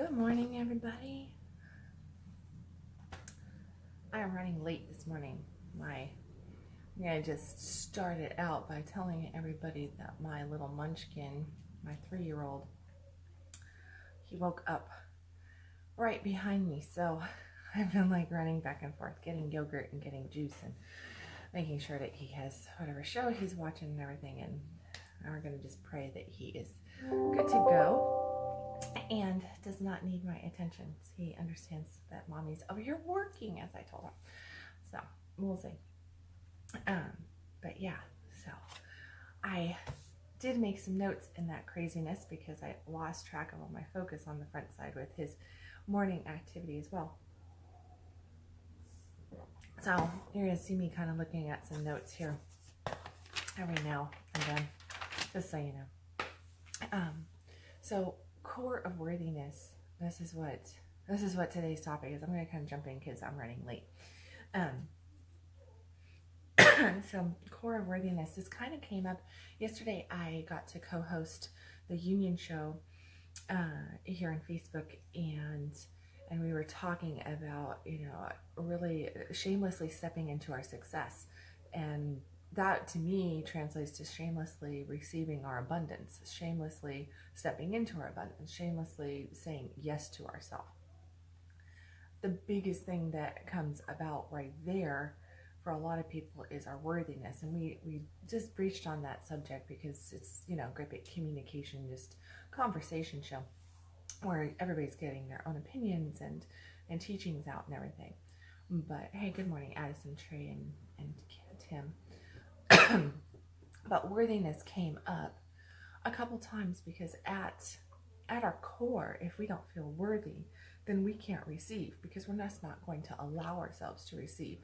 Good morning, everybody. I am running late this morning. I just started out by telling everybody that my little munchkin, my 3-year-old, he woke up right behind me. So I've been like running back and forth, getting yogurt and getting juice and making sure that he has whatever show he's watching and everything. And we're going to just pray that he is good to go and does not need my attention. He understands that mommy's over here working, as I told him. So we'll see. But yeah, so I did make some notes in that craziness because I lost track of all my focus on the front side with his morning activity as well. So you're going to see me kind of looking at some notes here every now and then, just so you know. So core of worthiness, this is what today's topic is. I'm going to kind of jump in because I'm running late. So core of worthiness, this kind of came up yesterday. I got to co-host the Union show here on Facebook, and we were talking about, really shamelessly stepping into our success. And that to me translates to shamelessly receiving our abundance, shamelessly stepping into our abundance, shamelessly saying yes to ourselves. The biggest thing that comes about right there for a lot of people is our worthiness. And we just breached on that subject because it's, great big communication, just conversation show where everybody's getting their own opinions and teachings out and everything. But hey, good morning, Addison, Trey, and Tim. But worthiness came up a couple times because at our core, if we don't feel worthy, then we can't receive, because we're just not going to allow ourselves to receive.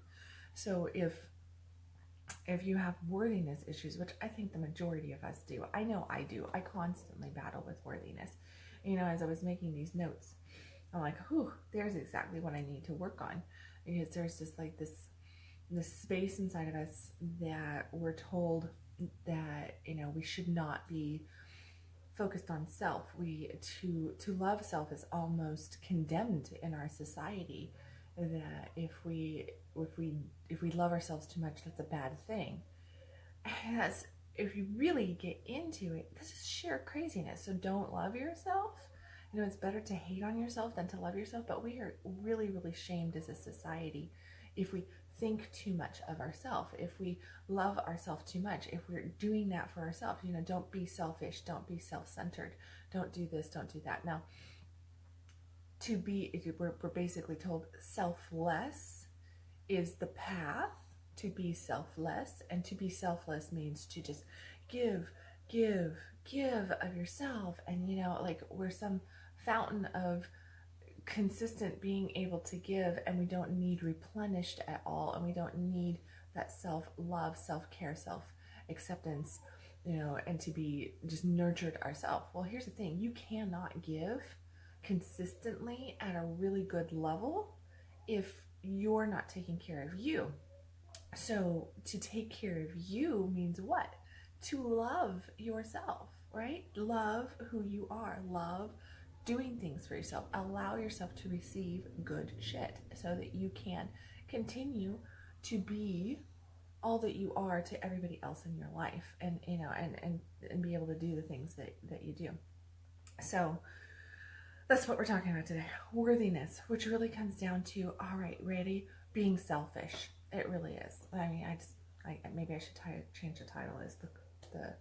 So if you have worthiness issues, which I think the majority of us do, I know I do, I constantly battle with worthiness. As I was making these notes, I'm like, there's exactly what I need to work on, because there's just like this space inside of us that we're told that, we should not be focused on self. To love self is almost condemned in our society, that if we love ourselves too much, that's a bad thing. And that's, if you really get into it, this is sheer craziness. So don't love yourself. It's better to hate on yourself than to love yourself. But we are really, really shamed as a society if we think too much of ourselves, if we love ourselves too much, if we're doing that for ourselves. Don't be selfish, don't be self-centered, don't do this, don't do that. Now, we're basically told selfless is the path to be selfless, and to be selfless means to just give of yourself, and like we're some fountain of consistent being able to give, and we don't need replenished at all, and we don't need that self-love, self-care, self-acceptance, and to be just nurtured ourselves. Well, here's the thing, you cannot give consistently at a really good level if you're not taking care of you. So to take care of you means what? To love yourself, right? Love who you are, love doing things for yourself. Allow yourself to receive good shit so that you can continue to be all that you are to everybody else in your life, and and be able to do the things that you do. So that's what we're talking about today. Worthiness, which really comes down to, all right, ready, being selfish. It really is. I mean, maybe I should change the title as the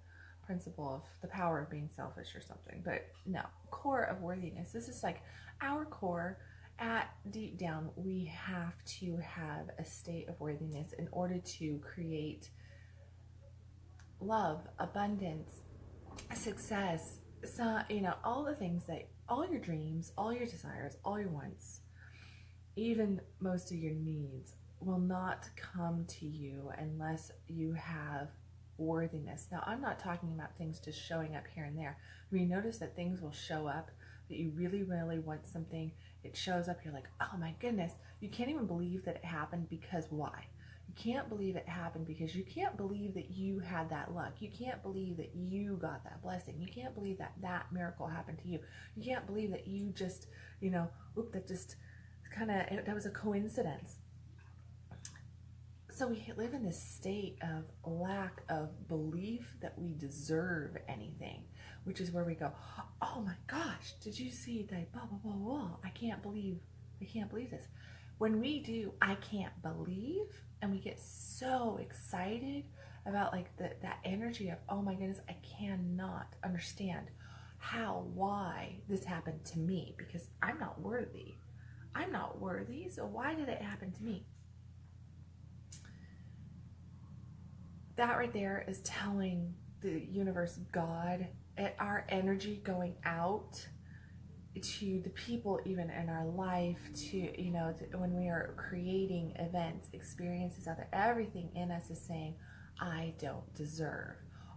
principle of the power of being selfish or something. But no, core of worthiness. This is like our core. At deep down, we have to have a state of worthiness in order to create love, abundance, success. So, all the things that, all your dreams, all your desires, all your wants, even most of your needs will not come to you unless you have worthiness. Now, I'm not talking about things just showing up here and there. I mean, notice that things will show up, that you really, really want something. It shows up, you're like, oh my goodness, you can't even believe that it happened, because why? You can't believe it happened because you can't believe that you had that luck. You can't believe that you got that blessing. You can't believe that that miracle happened to you. You can't believe that you just, that just that was a coincidence. So we live in this state of lack of belief that we deserve anything, which is where we go, oh my gosh, did you see that blah, blah, blah, blah. I can't believe this. When we do, I can't believe, and we get so excited about like that energy of, oh my goodness, I cannot understand why this happened to me, because I'm not worthy. I'm not worthy, so why did it happen to me? That right there is telling the universe, God, our energy going out to the people even in our life, when we are creating events, experiences out there, everything in us is saying, I don't deserve.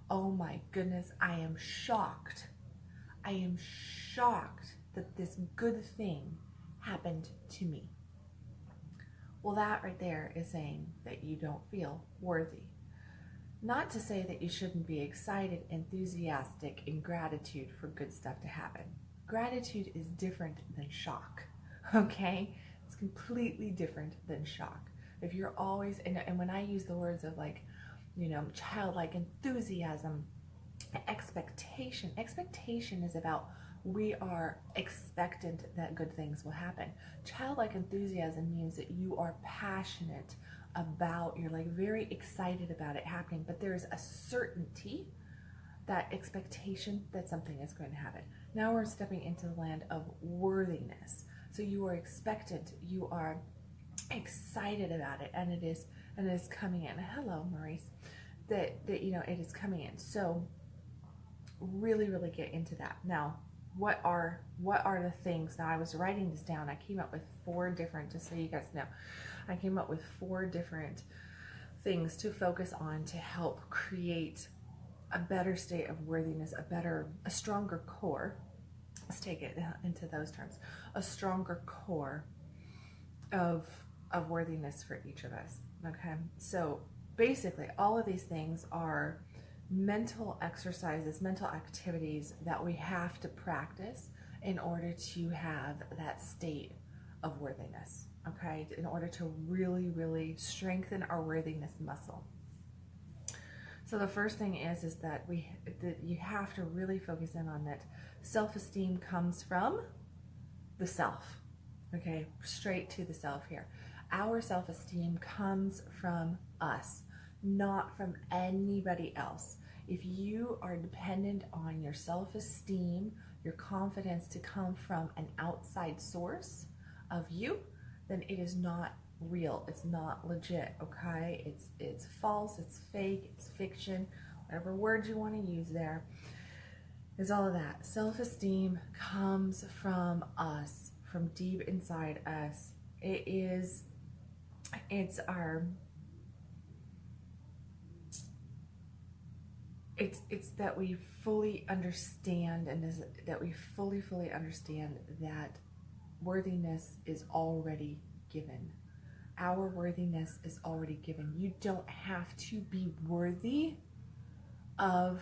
Oh my goodness, I am shocked. I am shocked that this good thing happened to me. Well, that right there is saying that you don't feel worthy. Not to say that you shouldn't be excited, enthusiastic, in gratitude for good stuff to happen. Gratitude is different than shock, okay? It's completely different than shock. If you're always, and when I use the words of like, childlike enthusiasm, expectation is about we are expectant that good things will happen. Childlike enthusiasm means that you are passionate about, you're like very excited about it happening, but there is a certainty, that expectation that something is going to happen. Now we're stepping into the land of worthiness. So you are expectant, you are excited about it, and it is coming in. Hello, Maurice. That it is coming in. So really, really get into that. Now, what are the things? Now I was writing this down. I came up with 4 different, just so you guys know, I came up with 4 different things to focus on to help create a better state of worthiness, a stronger core. Let's take it into those terms. A stronger core of worthiness for each of us. Okay. So basically all of these things are mental exercises, mental activities that we have to practice in order to have that state of worthiness. Okay. In order to really, really strengthen our worthiness muscle. So the first thing is that you have to really focus in on that. Self-esteem comes from the self. Okay, straight to the self here. Our self-esteem comes from us, not from anybody else. If you are dependent on your self-esteem, your confidence to come from an outside source of you, then it is not real. It's not legit. Okay, it's false, it's fake, it's fiction, whatever word you want to use there is all of that. Self-esteem comes from us, from deep inside us. It's that we fully understand, and that we fully understand that worthiness is already given. Our worthiness is already given. You don't have to be worthy of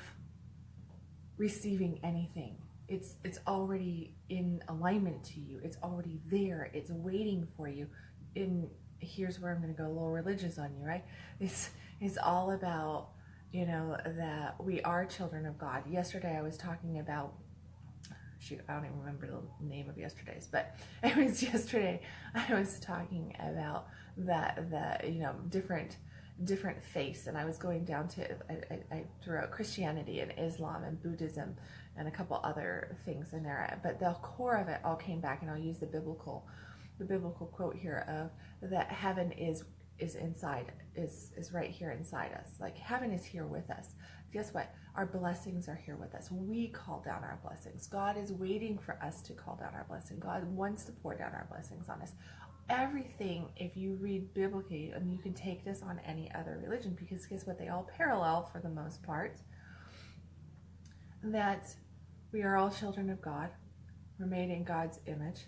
receiving anything. It's already in alignment to you. It's already there. It's waiting for you. Here's where I'm going to go a little religious on you, right? It's all about, that we are children of God. Yesterday I was talking about, I don't even remember the name of yesterday's, but it was yesterday I was talking about different faiths, and I was going down to, I threw out Christianity and Islam and Buddhism and a couple other things in there, but the core of it all came back, and I'll use the biblical quote here of that heaven is inside, is right here inside us. Like heaven is here with us. Guess what? Our blessings are here with us. We call down our blessings. God is waiting for us to call down our blessing. God wants to pour down our blessings on us. Everything, if you read biblically, and you can take this on any other religion, because guess what? They all parallel for the most part, that we are all children of God. We're made in God's image.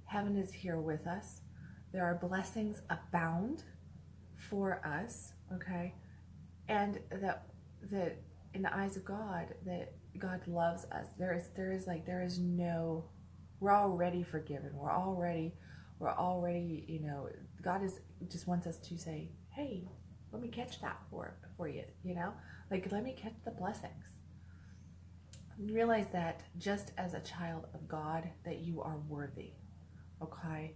Heaven is here with us. There are blessings abound for us, okay? And that in the eyes of God, that God loves us. There is no, we're already forgiven. We're already, God just wants us to say, hey, let me catch that for you, like, let me catch the blessings. Realize that just as a child of God, that you are worthy, okay?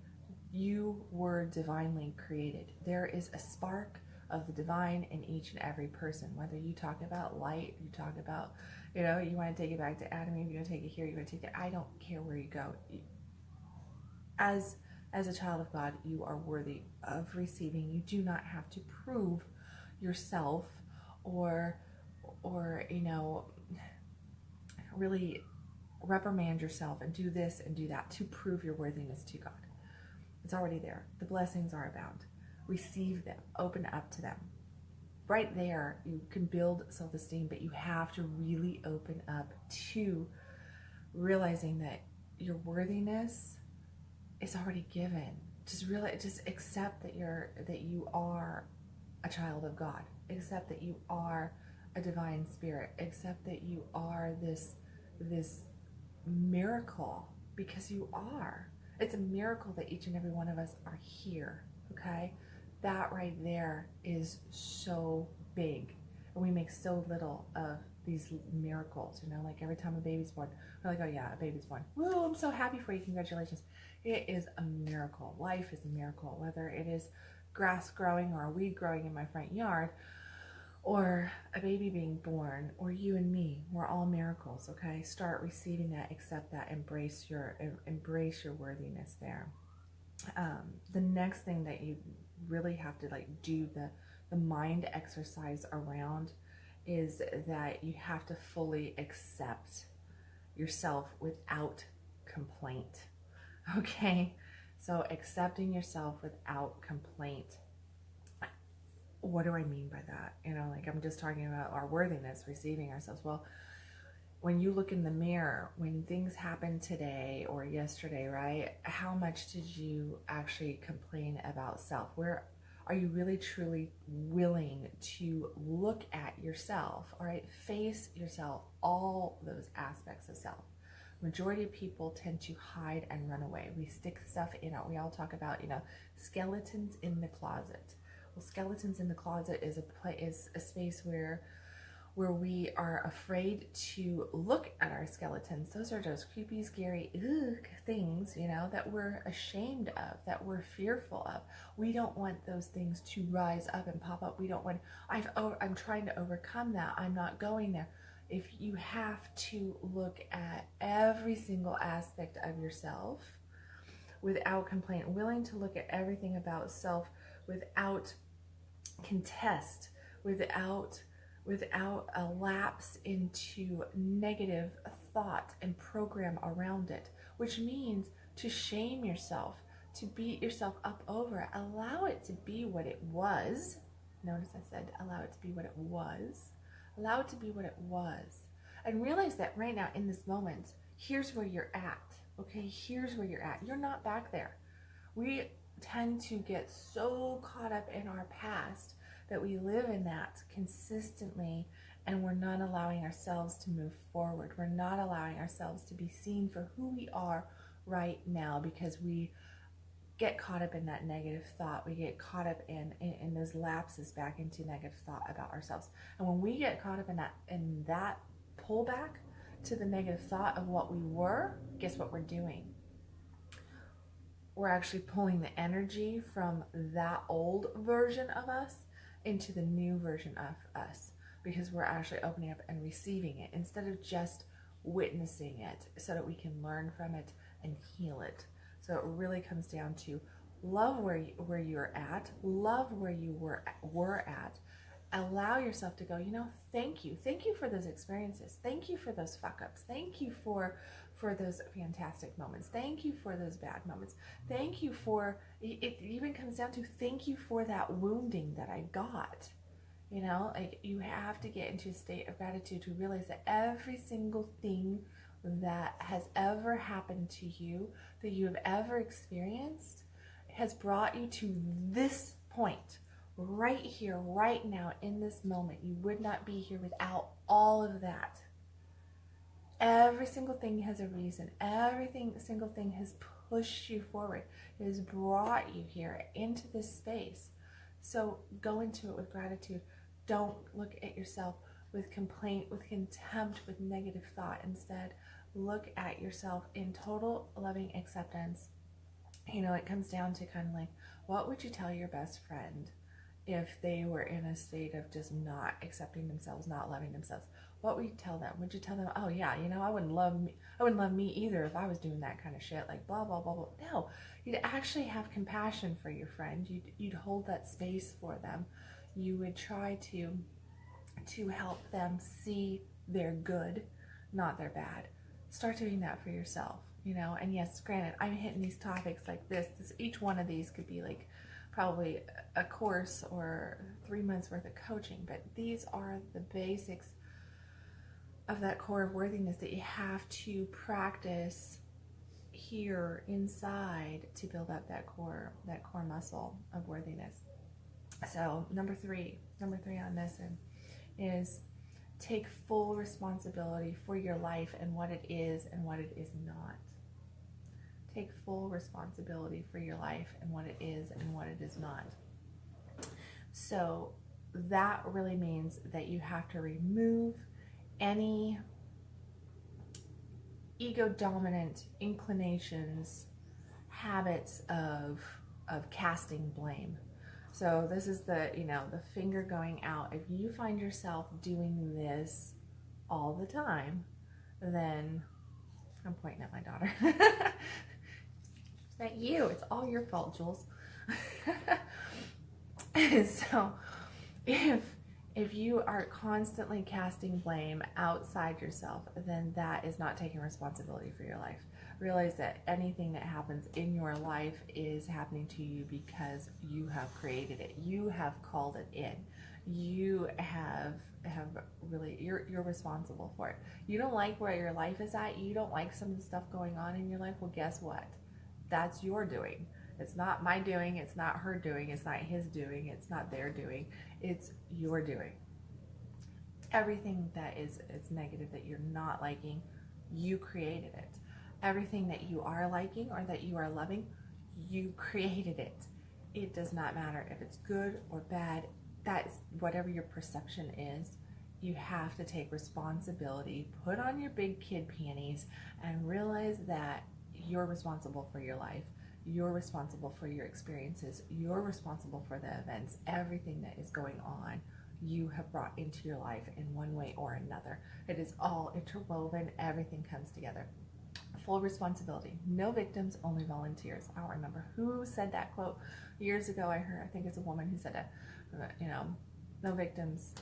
You were divinely created. There is a spark of the divine in each and every person. Whether you talk about light, you talk about, you want to take it back to Adam, you're going to take it here, you're going to take it, I don't care where you go. As a child of God, you are worthy of receiving. You do not have to prove yourself or really reprimand yourself and do this and do that to prove your worthiness to God. It's already there. The blessings are abound. Receive them. Open up to them. Right there, you can build self-esteem, but you have to really open up to realizing that your worthiness is already given. Just accept that you are a child of God. Accept that you are a divine spirit. Accept that you are this miracle, because you are. It's a miracle that each and every one of us are here, okay? That right there is so big. And we make so little of these miracles, like every time a baby's born, we're like, oh yeah, a baby's born. Woo, I'm so happy for you, congratulations. It is a miracle. Life is a miracle, whether it is grass growing or a weed growing in my front yard, or a baby being born, or you and me. We're all miracles, okay? Start receiving that, accept that, embrace your worthiness there. The next thing that you really have to do the mind exercise around is that you have to fully accept yourself without complaint, okay? So accepting yourself without complaint. What do I mean by that? I'm just talking about our worthiness, receiving ourselves. Well, when you look in the mirror, when things happen today or yesterday, right? How much did you actually complain about self? Where are you really truly willing to look at yourself, all right? Face yourself, all those aspects of self. Majority of people tend to hide and run away. We stick stuff in. We all talk about, skeletons in the closet. Well, skeletons in the closet is a space where we are afraid to look at our skeletons. Those are those creepy, scary things, that we're ashamed of, that we're fearful of. We don't want those things to rise up and pop up. We don't want, I'm trying to overcome that. I'm not going there. If you have to look at every single aspect of yourself without complaint, willing to look at everything about self without contest, without a lapse into negative thought and program around it, which means to shame yourself, to beat yourself up over it. Allow it to be what it was. Notice I said allow it to be what it was. Allow it to be what it was. And realize that right now in this moment, here's where you're at. Okay, here's where you're at. You're not back there. We tend to get so caught up in our past that we live in that consistently, and we're not allowing ourselves to move forward. We're not allowing ourselves to be seen for who we are right now, because we get caught up in that negative thought. We get caught up in those lapses back into negative thought about ourselves. And when we get caught up in that pullback to the negative thought of what we were, guess what we're doing? We're actually pulling the energy from that old version of us into the new version of us, because we're actually opening up and receiving it instead of just witnessing it, so that we can learn from it and heal it. So it really comes down to love where you're at, love where you were at. Allow yourself to go, thank you for those experiences, thank you for those fuck ups, thank you for those fantastic moments, thank you for those bad moments, thank you for, it even comes down to thank you for that wounding that I got. You have to get into a state of gratitude to realize that every single thing that has ever happened to you, that you have ever experienced, has brought you to this point right here, right now, in this moment. You would not be here without all of that. Every single thing has a reason. Single thing has pushed you forward. It has brought you here into this space. So go into it with gratitude. Don't look at yourself with complaint, with contempt, with negative thought. Instead, look at yourself in total loving acceptance. You know, it comes down to kind of like, what would you tell your best friend if they were in a state of just not accepting themselves, not loving themselves? What would you tell them? Would you tell them, oh yeah, you know, I wouldn't love me either if I was doing that kind of shit, like blah blah blah blah. No, you'd actually have compassion for your friend. You'd hold that space for them. You would try to help them see their good, not their bad. Start doing that for yourself, you know. And yes, granted, I'm hitting these topics like this. Each one of these could be like probably a course or 3 months worth of coaching, but these are the basics of that core of worthiness that you have to practice here inside to build up that core muscle of worthiness. So number three on this is take full responsibility for your life and what it is and what it is not. Take full responsibility for your life and what it is and what it is not. So that really means that you have to remove any ego-dominant inclinations, habits of casting blame. So this is the finger going out. If you find yourself doing this all the time, then I'm pointing at my daughter. Not you. It's all your fault, Jules. So if you are constantly casting blame outside yourself, then that is not taking responsibility for your life. Realize that anything that happens in your life is happening to you because you have created it. You have called it in. You have really, you're responsible for it. You don't like where your life is at. You don't like some of the stuff going on in your life. Well, guess what? That's your doing. It's not my doing. It's not her doing. It's not his doing. It's not their doing. It's your doing. Everything that is negative that you're not liking, you created it. Everything that you are liking or that you are loving, you created it. It does not matter if it's good or bad. That's whatever your perception is. You have to take responsibility, put on your big kid panties, and realize that you're responsible for your life. You're responsible for your experiences. You're responsible for the events. Everything that is going on, you have brought into your life in one way or another. It is all interwoven. Everything comes together. Full responsibility. No victims, only volunteers. I don't remember who said that quote years ago. I think it's a woman who said it. No victims,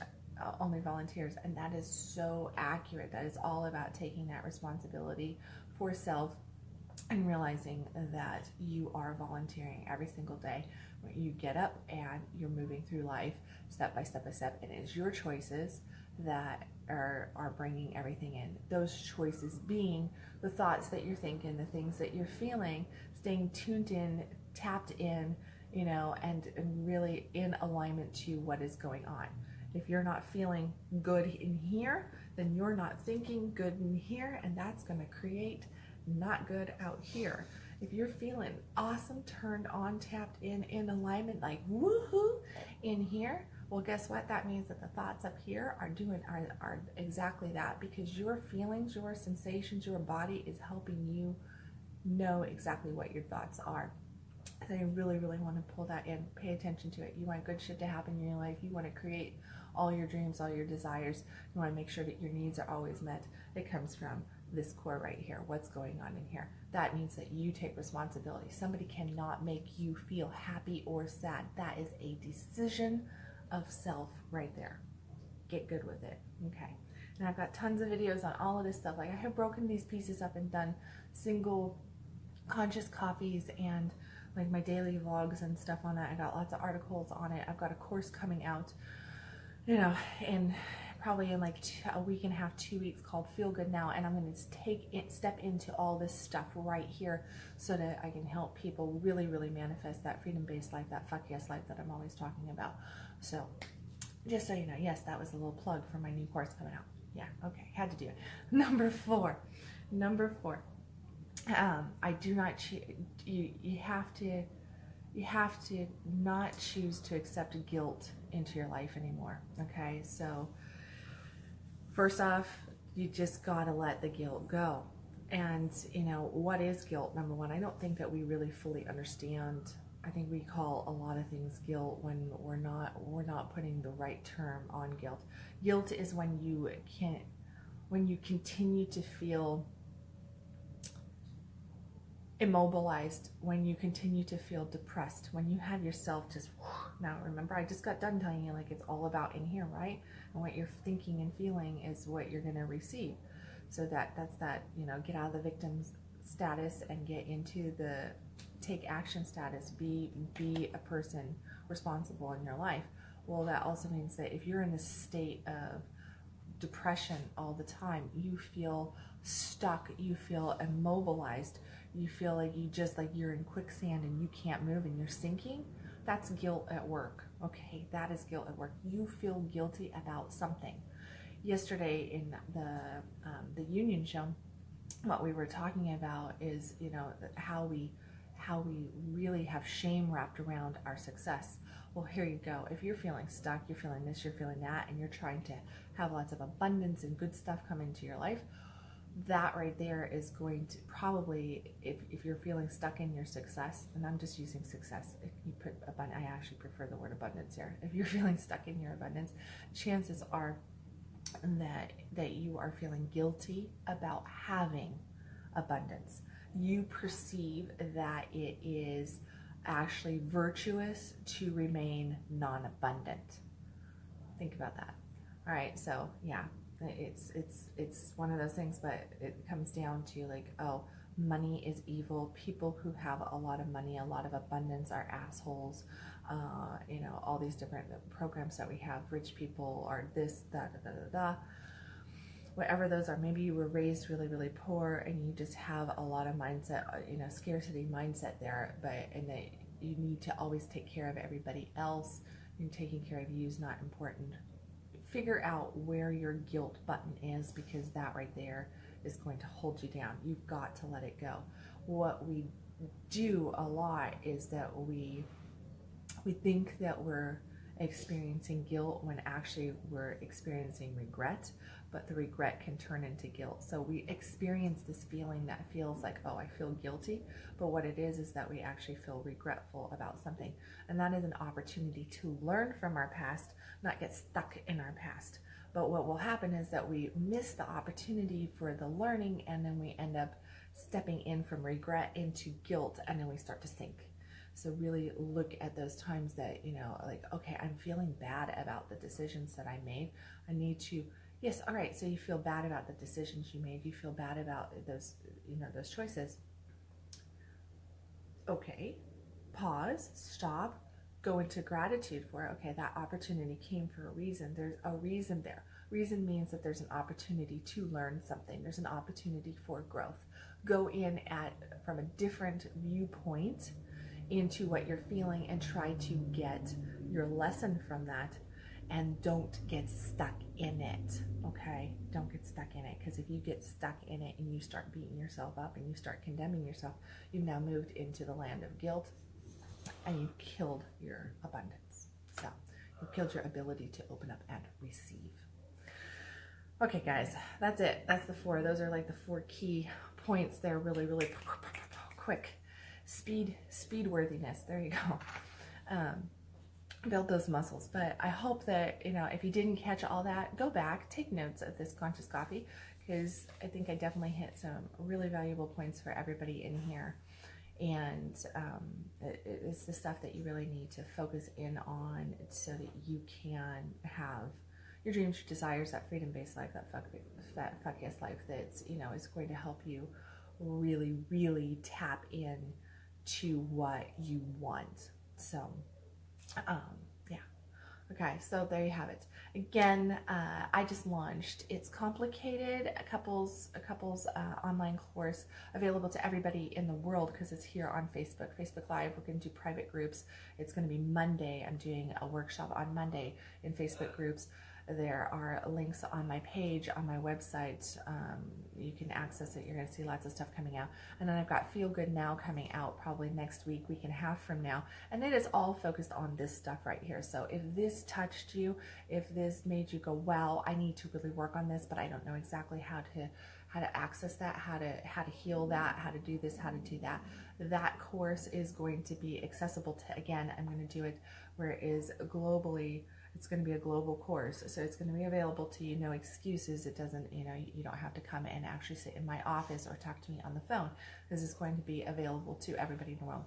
only volunteers. And that is so accurate. That is all about taking that responsibility for self and realizing that you are volunteering every single day. You get up and you're moving through life step by step by step, and it is your choices that are bringing everything in. Those choices being the thoughts that you're thinking, the things that you're feeling, staying tuned in, tapped in, and really in alignment to what is going on. If you're not feeling good in here, then you're not thinking good in here, and that's going to create not good out here. If you're feeling awesome, turned on, tapped in alignment, like woohoo in here, well, guess what? That means that the thoughts up here are exactly that, because your feelings, your sensations, your body is helping you know exactly what your thoughts are. So you really, really want to pull that in, pay attention to it. You want good shit to happen in your life. You want to create all your dreams, all your desires. You want to make sure that your needs are always met. It comes from this core right here. What's going on in here? That means that you take responsibility. Somebody cannot make you feel happy or sad. That is a decision of self right there. Get good with it. Okay. And I've got tons of videos on all of this stuff. Like, I have broken these pieces up and done single conscious copies and like my daily vlogs and stuff on that. I got lots of articles on it. I've got a course coming out, in probably in like a week and a half, 2 weeks, called Feel Good Now, and I'm going to step into all this stuff right here so that I can help people really, really manifest that freedom-based life, that fuck yes life that I'm always talking about. So just so you know, yes, that was a little plug for my new course coming out. Yeah, okay, had to do it. Number four, I do not you have to not choose to accept guilt into your life anymore. Okay, so first off, you just gotta let the guilt go. And what is guilt? Number one, I don't think that we really fully understand. I think we call a lot of things guilt when we're not putting the right term on guilt. Guilt is when you continue to feel immobilized, when you continue to feel depressed, when you have yourself just, now remember, I just got done telling you, like, it's all about in here, right? And what you're thinking and feeling is what you're going to receive. So that's that, get out of the victim status and get into the take action status, be a person responsible in your life. Well, that also means that if you're in this state of depression all the time, you feel stuck, you feel immobilized, you feel like you're in quicksand and you can't move and you're sinking. That's guilt at work. Okay, that is guilt at work. You feel guilty about something. Yesterday in the union show, what we were talking about is how we really have shame wrapped around our success. Well, here you go. If you're feeling stuck, you're feeling this, you're feeling that, and you're trying to have lots of abundance and good stuff come into your life, that right there is going to probably, if you're feeling stuck in your success, and I'm just using success, if you put abundance, I actually prefer the word abundance here. If you're feeling stuck in your abundance, chances are that you are feeling guilty about having abundance. You perceive that it is actually virtuous to remain non-abundant. Think about that. All right, so yeah, it's one of those things, but it comes down to like, oh, money is evil. People who have a lot of money, a lot of abundance are assholes. All these different programs that we have, rich people are this, that, da, da, da, da. Whatever those are, maybe you were raised really, really poor and you just have a lot of mindset, scarcity mindset there, and that you need to always take care of everybody else, and taking care of you is not important. Figure out where your guilt button is, because that right there is going to hold you down. You've got to let it go. What we do a lot is that we think that we're experiencing guilt when actually we're experiencing regret, but the regret can turn into guilt. So we experience this feeling that feels like, oh, I feel guilty, but what it is that we actually feel regretful about something. And that is an opportunity to learn from our past, not get stuck in our past. But what will happen is that we miss the opportunity for the learning, and then we end up stepping in from regret into guilt, and then we start to sink. So really look at those times that, like, okay, I'm feeling bad about the decisions that I made. I need to, yes, all right, so you feel bad about the decisions you made. You feel bad about those, those choices. Okay, pause, stop, go into gratitude for it. Okay, that opportunity came for a reason. There's a reason there. Reason means that there's an opportunity to learn something. There's an opportunity for growth. Go in from a different viewpoint into what you're feeling and try to get your lesson from that, and don't get stuck in it. Okay, don't get stuck in it, because if you get stuck in it and you start beating yourself up and you start condemning yourself, you've now moved into the land of guilt, and you've killed your abundance. So you've killed your ability to open up and receive. Okay guys, that's it. That's the 4. Those are like the 4 key points there. Really, really quick. Speed worthiness. There you go. Build those muscles. But I hope that, if you didn't catch all that, go back, take notes of this conscious coffee, because I think I definitely hit some really valuable points for everybody in here. And it's the stuff that you really need to focus in on, so that you can have your dreams, your desires, that freedom-based life, that fuck yes life that's, is going to help you really, really tap in to what you want. So, yeah. Okay, so there you have it. Again, I just launched. It's complicated. A couples online course available to everybody in the world because it's here on Facebook Live. We're going to do private groups. It's going to be Monday. I'm doing a workshop on Monday in Facebook groups. There are links on my page, on my website. You can access it. You're going to see lots of stuff coming out. And then I've got Feel Good Now coming out probably next week, week and a half from now. And it is all focused on this stuff right here. So if this touched you, if this made you go, wow, I need to really work on this, but I don't know exactly how to access that, how to heal that, how to do this, how to do that. That course is going to be accessible to, again, I'm going to do it where it is globally. It's going to be a global course, so it's going to be available to you, no excuses. It doesn't, you don't have to come and actually sit in my office or talk to me on the phone. This is going to be available to everybody in the world.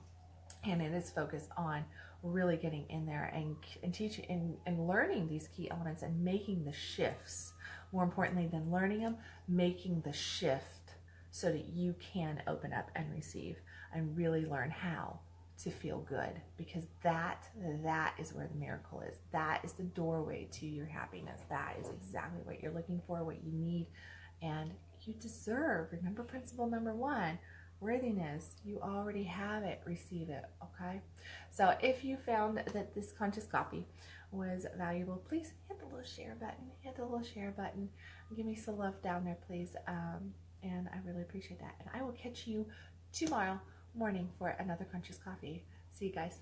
And it is focused on really getting in there and teaching and learning these key elements and making the shifts. More importantly than learning them, making the shift so that you can open up and receive and really learn how to feel good, because that is where the miracle is. That is the doorway to your happiness. That is exactly what you're looking for, what you need, and you deserve. Remember principle number 1, worthiness. You already have it. Receive it. Okay, so if you found that this conscious coffee was valuable, please hit the little share button, give me some love down there, please, and I really appreciate that. And I will catch you tomorrow morning for another conscious coffee. See you guys.